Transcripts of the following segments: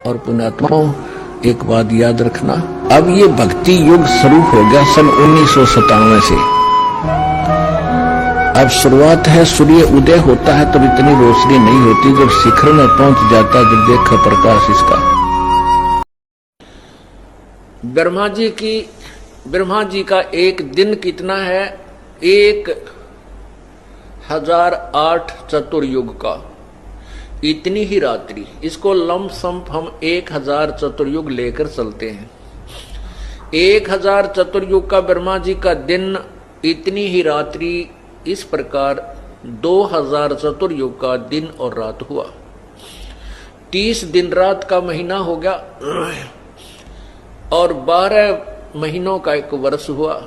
और पुण्यात्माओं, एक बात याद रखना, अब ये भक्ति युग शुरू हो गया सन 1997 से। अब शुरुआत है, सूर्य उदय होता है तब इतनी रोशनी नहीं होती, जब शिखर में पहुंच जाता जब देखा प्रकाश इसका। ब्रह्मा जी का एक दिन कितना है? 1008 चतुर्युग का, इतनी ही रात्रि। इसको लमसम हम 1000 चतुर्युग लेकर चलते हैं। 1000 चतुर्युग का ब्रह्मा जी का दिन, इतनी ही रात्रि। इस प्रकार 2000 चतुर्युग का दिन और रात हुआ। 30 दिन रात का महीना हो गया और 12 महीनों का एक वर्ष हुआ।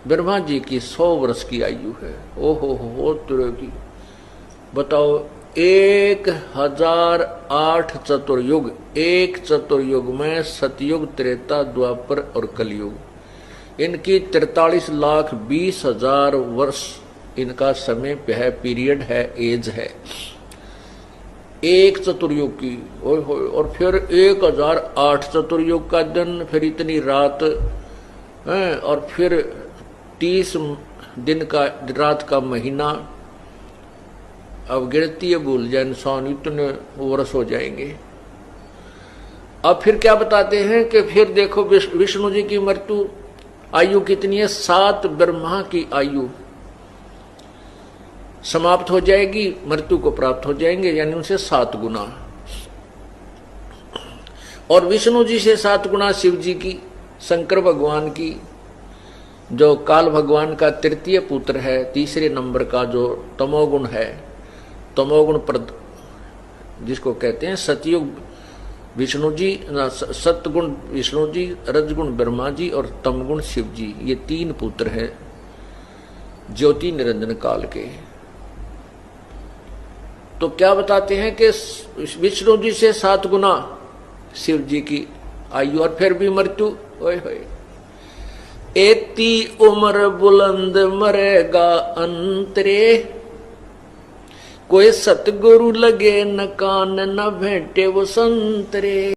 ब्रह्मा जी की 100 वर्ष की आयु है। ओहो तरह की, बताओ, 1008 चतुर्युग। एक चतुर्युग में सतयुग, त्रेता, द्वापर और कलयुग, इनकी 43,20,000 वर्ष इनका समय है, पीरियड है, एज है एक चतुर्युग की। ओए होए, और फिर 1008 चतुर्युग का दिन, फिर इतनी रात है, और फिर 30 दिन का रात का महीना। अब गिनती भूल जाए इंसान, इतने वर्ष हो जाएंगे। अब फिर क्या बताते हैं कि फिर देखो विष्णु जी की मृत्यु आयु कितनी है? 7 ब्रह्मा की आयु समाप्त हो जाएगी, मृत्यु को प्राप्त हो जाएंगे, यानी उनसे 7 गुना। और विष्णु जी से 7 गुना शिव जी की, शंकर भगवान की, जो काल भगवान का तृतीय पुत्र है, तीसरे नंबर का जो तमोगुण है, तमोगुण प्रद जिसको कहते हैं सतयुग विष्णु जी, सतगुण विष्णु जी, रजगुण ब्रह्मा जी और तमगुण शिव जी, ये 3 पुत्र हैं ज्योति निरंजन काल के। तो क्या बताते हैं कि विष्णु जी से 7 गुना शिव जी की आयु, और फिर भी मृत्यु। ओए होए, एती उम्र बुलंद मरेगा अंतरे, कोई सतगुरु लगे न कान न भेंटे वो संतरे।